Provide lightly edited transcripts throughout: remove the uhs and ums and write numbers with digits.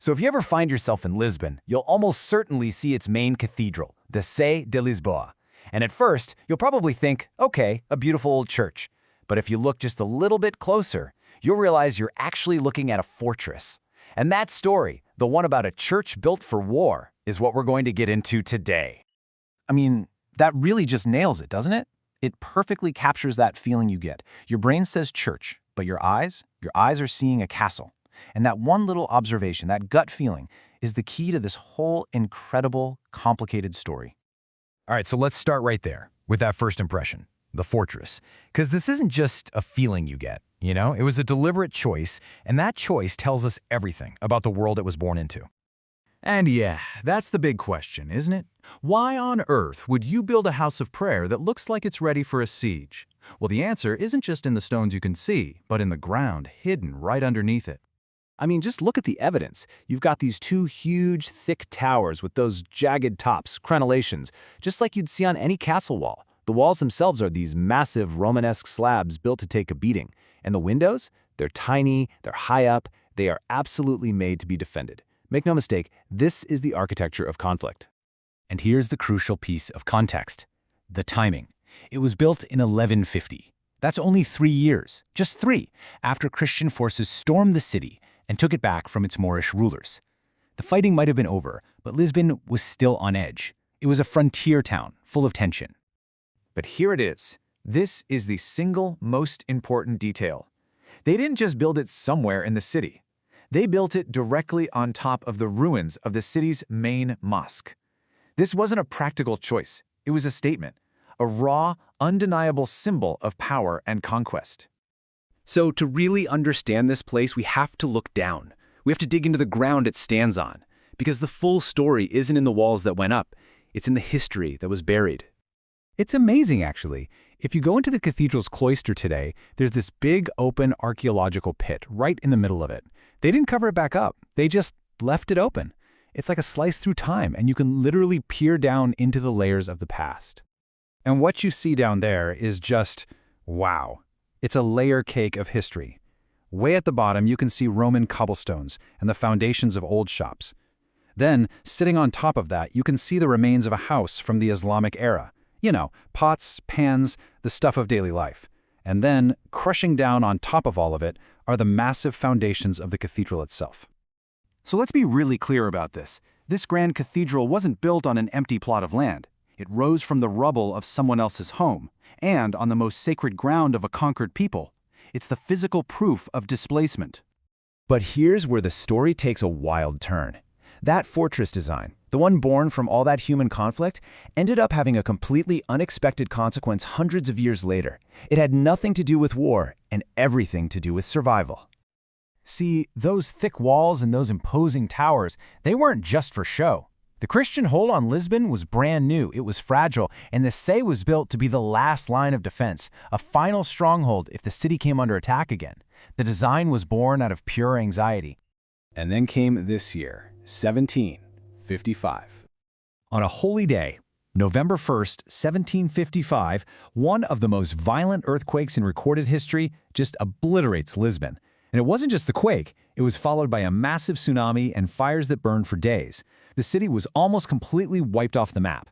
So if you ever find yourself in Lisbon, you'll almost certainly see its main cathedral, the Sé de Lisboa. And at first, you'll probably think, okay, a beautiful old church. But if you look just a little bit closer, you'll realize you're actually looking at a fortress. And that story, the one about a church built for war, is what we're going to get into today. I mean, that really just nails it, doesn't it? It perfectly captures that feeling you get. Your brain says church, but your eyes are seeing a castle. And that one little observation, that gut feeling, is the key to this whole incredible, complicated story. All right, so let's start right there with that first impression, the fortress. Because this isn't just a feeling you get, you know? It was a deliberate choice, and that choice tells us everything about the world it was born into. And yeah, that's the big question, isn't it? Why on earth would you build a house of prayer that looks like it's ready for a siege? Well, the answer isn't just in the stones you can see, but in the ground hidden right underneath it. I mean, just look at the evidence. You've got these two huge, thick towers with those jagged tops, crenellations, just like you'd see on any castle wall. The walls themselves are these massive Romanesque slabs built to take a beating. And the windows? They're tiny, they're high up, they are absolutely made to be defended. Make no mistake, this is the architecture of conflict. And here's the crucial piece of context: the timing. It was built in 1150. That's only 3 years, just 3, after Christian forces stormed the city and took it back from its Moorish rulers. The fighting might have been over, but Lisbon was still on edge. It was a frontier town, full of tension. But here it is. This is the single most important detail. They didn't just build it somewhere in the city. They built it directly on top of the ruins of the city's main mosque. This wasn't a practical choice. It was a statement, a raw, undeniable symbol of power and conquest. So to really understand this place, we have to look down. We have to dig into the ground it stands on, because the full story isn't in the walls that went up. It's in the history that was buried. It's amazing, actually. If you go into the cathedral's cloister today, there's this big open archaeological pit right in the middle of it. They didn't cover it back up. They just left it open. It's like a slice through time, and you can literally peer down into the layers of the past. And what you see down there is just, wow. It's a layer cake of history. Way at the bottom, you can see Roman cobblestones and the foundations of old shops. Then, sitting on top of that, you can see the remains of a house from the Islamic era. You know, pots, pans, the stuff of daily life. And then, crushing down on top of all of it, are the massive foundations of the cathedral itself. So let's be really clear about this. This grand cathedral wasn't built on an empty plot of land. It rose from the rubble of someone else's home, and on the most sacred ground of a conquered people. It's the physical proof of displacement. But here's where the story takes a wild turn. That fortress design, the one born from all that human conflict, ended up having a completely unexpected consequence hundreds of years later. It had nothing to do with war and everything to do with survival. See, those thick walls and those imposing towers, they weren't just for show. The Christian hold on Lisbon was brand new, it was fragile, and the Sé was built to be the last line of defense, a final stronghold if the city came under attack again. The design was born out of pure anxiety. And then came this year, 1755. On a holy day, November 1st, 1755, one of the most violent earthquakes in recorded history just obliterates Lisbon. And it wasn't just the quake, it was followed by a massive tsunami and fires that burned for days. The city was almost completely wiped off the map.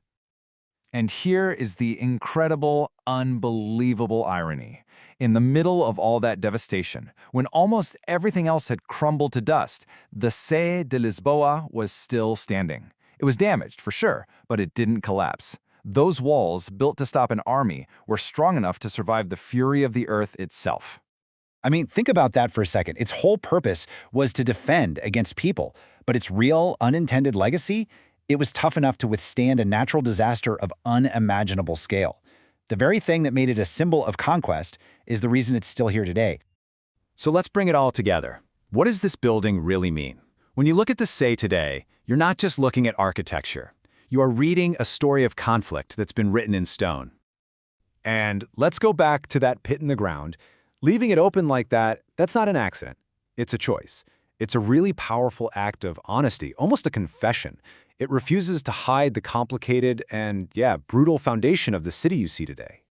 And here is the incredible, unbelievable irony. In the middle of all that devastation, when almost everything else had crumbled to dust, the Sé de Lisboa was still standing. It was damaged, for sure, but it didn't collapse. Those walls, built to stop an army, were strong enough to survive the fury of the earth itself. I mean, think about that for a second. Its whole purpose was to defend against people, but its real, unintended legacy? It was tough enough to withstand a natural disaster of unimaginable scale. The very thing that made it a symbol of conquest is the reason it's still here today. So let's bring it all together. What does this building really mean? When you look at the Sé today, you're not just looking at architecture. You are reading a story of conflict that's been written in stone. And let's go back to that pit in the ground. Leaving it open like that, that's not an accident. It's a choice. It's a really powerful act of honesty, almost a confession. It refuses to hide the complicated and, brutal foundation of the city you see today.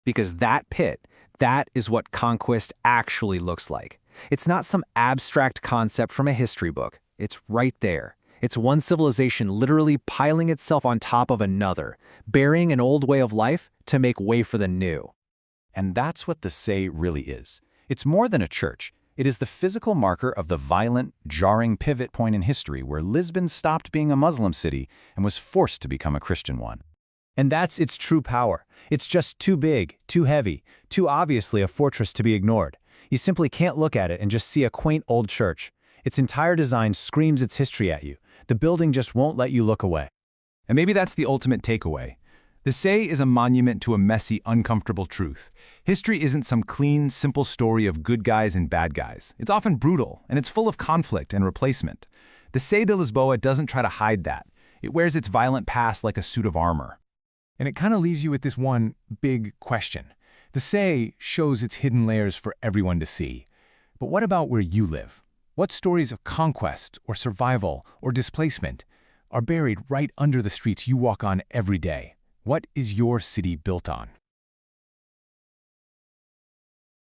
Because that pit, that is what conquest actually looks like. It's not some abstract concept from a history book. It's right there. It's one civilization literally piling itself on top of another, burying an old way of life to make way for the new. And that's what the Say really is. It's more than a church. It is the physical marker of the violent, jarring pivot point in history where Lisbon stopped being a Muslim city and was forced to become a Christian one. And that's its true power. It's just too big, too heavy, too obviously a fortress to be ignored. You simply can't look at it and just see a quaint old church. Its entire design screams its history at you. The building just won't let you look away. And maybe that's the ultimate takeaway. The Say is a monument to a messy, uncomfortable truth. History isn't some clean, simple story of good guys and bad guys. It's often brutal, and it's full of conflict and replacement. The Say de Lisboa doesn't try to hide that. It wears its violent past like a suit of armor. And it kind of leaves you with this one big question. The Say shows its hidden layers for everyone to see. But what about where you live? What stories of conquest or survival or displacement are buried right under the streets you walk on every day? What is your city built on?